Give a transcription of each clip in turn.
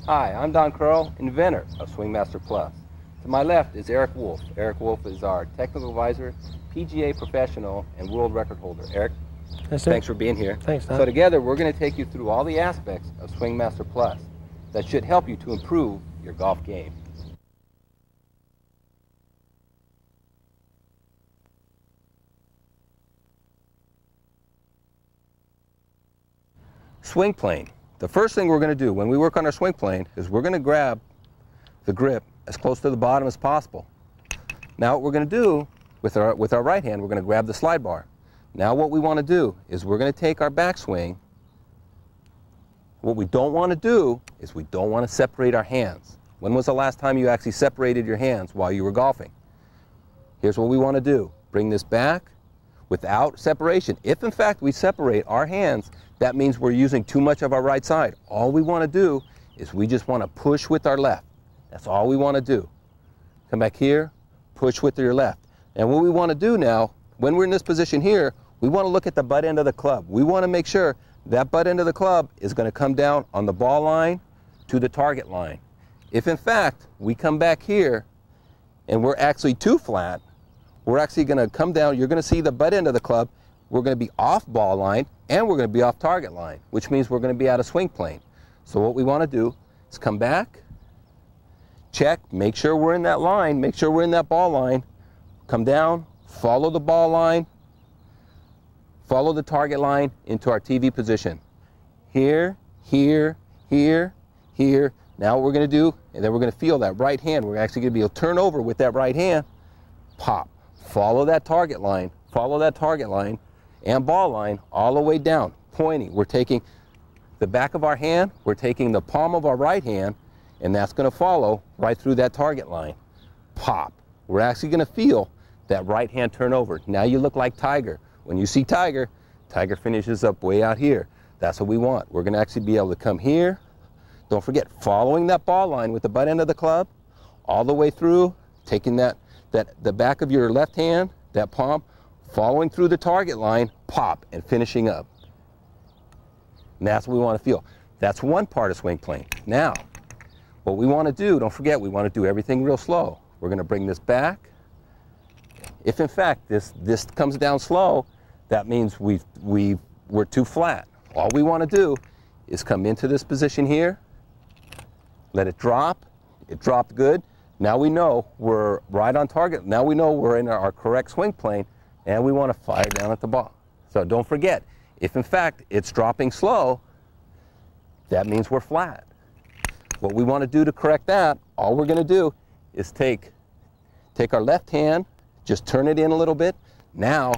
Hi, I'm Don Curl, inventor of Swingmasterplus. To my left is Eric Wolf. Eric Wolf is our technical advisor, PGA professional, and world record holder. Eric, yes, sir. Thanks for being here. Thanks, Don. So together we're going to take you through all the aspects of Swingmasterplus that should help you to improve your golf game. Swing plane. The first thing we're going to do when we work on our swing plane is we're going to grab the grip as close to the bottom as possible. Now what we're going to do with our right hand, we're going to grab the slide bar. Now what we want to do is we're going to take our backswing. What we don't want to do is we don't want to separate our hands. When was the last time you actually separated your hands while you were golfing? Here's what we want to do. Bring this back without separation. If in fact we separate our hands, that means we're using too much of our right side. All we want to do is we just want to push with our left. That's all we want to do. Come back here, push with your left. And what we want to do now, when we're in this position here, we want to look at the butt end of the club. We want to make sure that butt end of the club is going to come down on the ball line to the target line. If in fact we come back here and we're actually too flat, we're actually going to come down, you're going to see the butt end of the club, we're going to be off ball line and we're going to be off target line, which means we're going to be out of swing plane. So what we want to do is come back, check, make sure we're in that line, make sure we're in that ball line, come down, follow the ball line, follow the target line into our TV position. Here, here, here, here. Now what we're going to do, and then we're going to feel that right hand. We're actually going to be able to turn over with that right hand, pop, follow that target line and ball line all the way down, pointing. We're taking the back of our hand, we're taking the palm of our right hand, and that's going to follow right through that target line. Pop. We're actually going to feel that right hand turn over. Now you look like Tiger. When you see Tiger, Tiger finishes up way out here. That's what we want. We're going to actually be able to come here. Don't forget, following that ball line with the butt end of the club, all the way through, taking the back of your left hand, that palm, following through the target line, pop, and finishing up. And that's what we want to feel. That's one part of swing plane. Now, what we want to do, don't forget, we want to do everything real slow. We're going to bring this back. If in fact this comes down slow, that means we're too flat. All we want to do is come into this position here, let it drop. It dropped good. Now we know we're right on target. Now we know we're in our correct swing plane, and we want to fire down at the ball. So don't forget, if in fact it's dropping slow, that means we're flat. What we want to do to correct that, all we're going to do is take our left hand, just turn it in a little bit. Now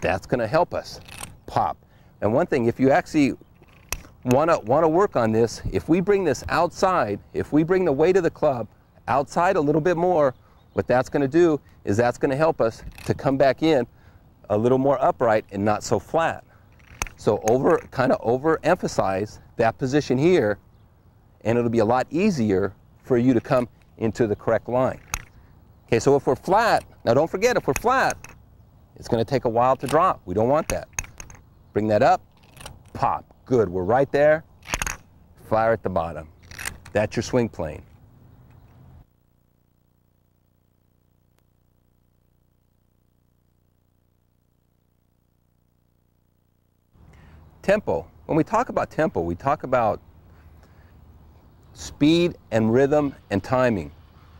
that's going to help us pop. And one thing, if you actually want to work on this, if we bring this outside, if we bring the weight of the club outside a little bit more, what that's going to do is that's going to help us to come back in a little more upright and not so flat. So kind of overemphasize that position here, and it'll be a lot easier for you to come into the correct line. Okay, so if we're flat, now don't forget, if we're flat, it's going to take a while to drop. We don't want that. Bring that up, pop. Good, we're right there. Fire at the bottom. That's your swing plane. Tempo. When we talk about tempo, we talk about speed and rhythm and timing.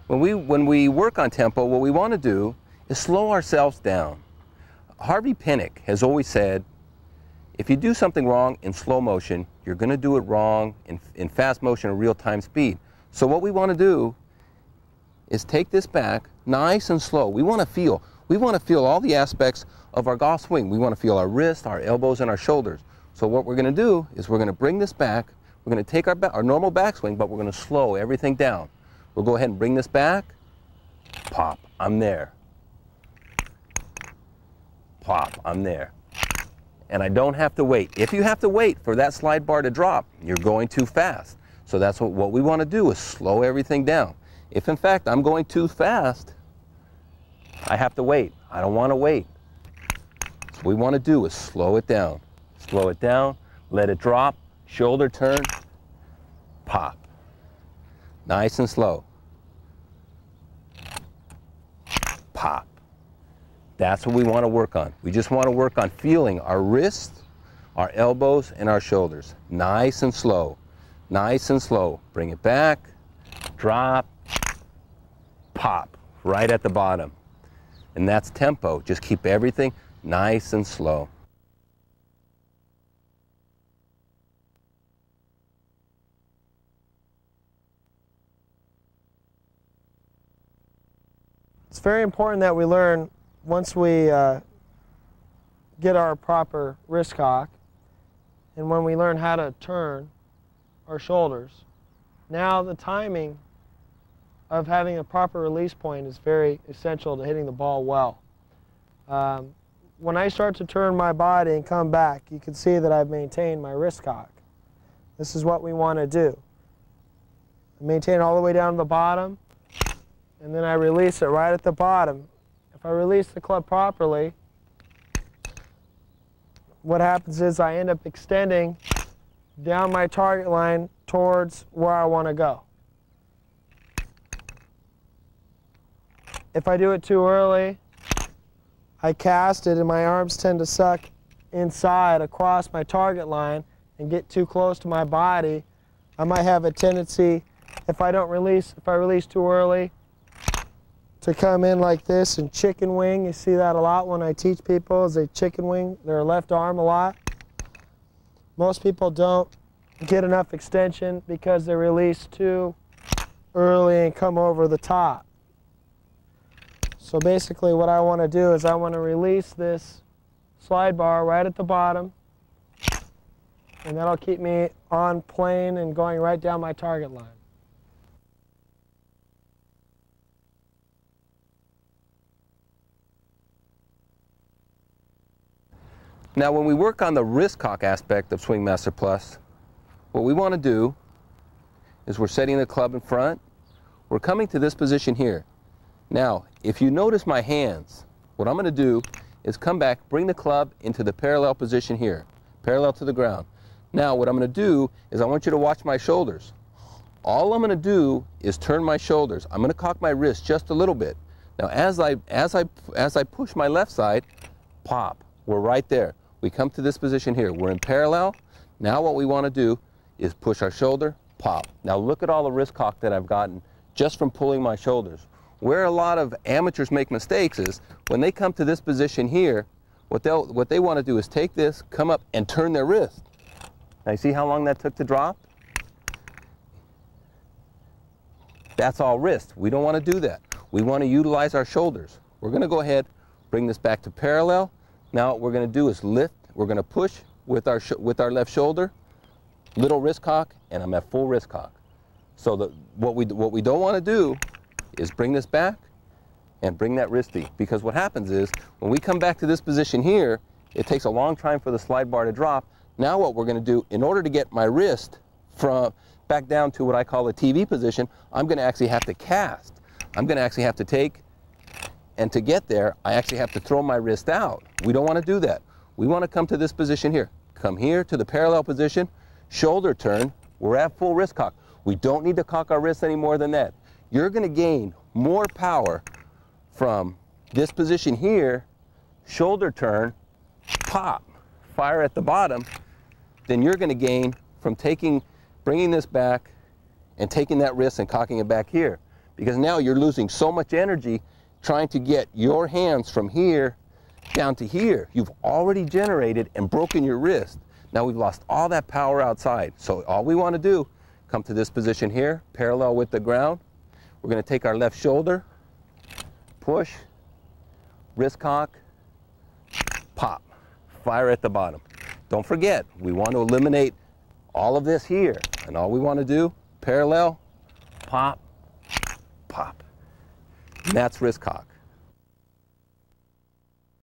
When we work on tempo, what we want to do is slow ourselves down. Harvey Pinnock has always said, if you do something wrong in slow motion, you're going to do it wrong in fast motion or real-time speed. So what we want to do is take this back nice and slow. We want to feel all the aspects of our golf swing. We want to feel our wrists, our elbows, and our shoulders. So what we're going to do is we're going to bring this back. We're going to take our normal backswing, but we're going to slow everything down. We'll go ahead and bring this back. Pop, I'm there. Pop, I'm there. And I don't have to wait. If you have to wait for that slide bar to drop, you're going too fast. So that's what we want to do, is slow everything down. If in fact I'm going too fast, I have to wait. I don't want to wait. So what we want to do is slow it down. Slow it down, let it drop, shoulder turn, pop. Nice and slow. Pop. That's what we want to work on. We just want to work on feeling our wrists, our elbows, and our shoulders. Nice and slow. Nice and slow. Bring it back. Drop. Pop. Right at the bottom. And that's tempo. Just keep everything nice and slow. It's very important that we learn, once we get our proper wrist cock, and when we learn how to turn our shoulders, now the timing of having a proper release point is very essential to hitting the ball well. When I start to turn my body and come back, you can see that I've maintained my wrist cock. This is what we want to do. Maintain it all the way down to the bottom, and then I release it right at the bottom. If I release the club properly, what happens is I end up extending down my target line towards where I want to go. If I do it too early, I cast it and my arms tend to suck inside across my target line and get too close to my body. I might have a tendency, if I release too early, to come in like this and chicken wing. You see that a lot when I teach people, is they chicken wing their left arm a lot. Most people don't get enough extension because they release too early and come over the top. So basically what I want to do is I want to release this slide bar right at the bottom, and that'll keep me on plane and going right down my target line. Now when we work on the wrist cock aspect of Swingmasterplus, what we want to do is we're setting the club in front. We're coming to this position here. Now, if you notice my hands, what I'm going to do is come back, bring the club into the parallel position here, parallel to the ground. Now, what I'm going to do is I want you to watch my shoulders. All I'm going to do is turn my shoulders. I'm going to cock my wrist just a little bit. Now, as I push my left side, pop. We're right there. We come to this position here. We're in parallel. Now, what we want to do is push our shoulder, pop. Now, look at all the wrist cock that I've gotten just from pulling my shoulders. Where a lot of amateurs make mistakes is when they come to this position here, what they want to do is take this, come up, and turn their wrist. Now, you see how long that took to drop? That's all wrist. We don't want to do that. We want to utilize our shoulders. We're going to go ahead, bring this back to parallel. Now what we're going to do is lift. We're going to push with our left shoulder, little wrist cock, and I'm at full wrist cock. So what we don't want to do is bring this back and bring that wristy, because what happens is when we come back to this position here, it takes a long time for the slide bar to drop. Now what we're going to do, in order to get my wrist from back down to what I call the TV position, I'm going to actually have to cast. I'm going to actually have to take, and to get there, I actually have to throw my wrist out. We don't want to do that. We want to come to this position here. Come here to the parallel position, shoulder turn. We're at full wrist cock. We don't need to cock our wrists any more than that. You're going to gain more power from this position here, shoulder turn, pop, fire at the bottom, than you're going to gain from bringing this back and taking that wrist and cocking it back here. Because now you're losing so much energy trying to get your hands from here down to here. You've already generated and broken your wrist. Now we've lost all that power outside. So all we want to do, come to this position here, parallel with the ground. We're going to take our left shoulder, push, wrist cock, pop, fire at the bottom. Don't forget, we want to eliminate all of this here. And all we want to do, parallel, pop, pop. And that's wrist cock.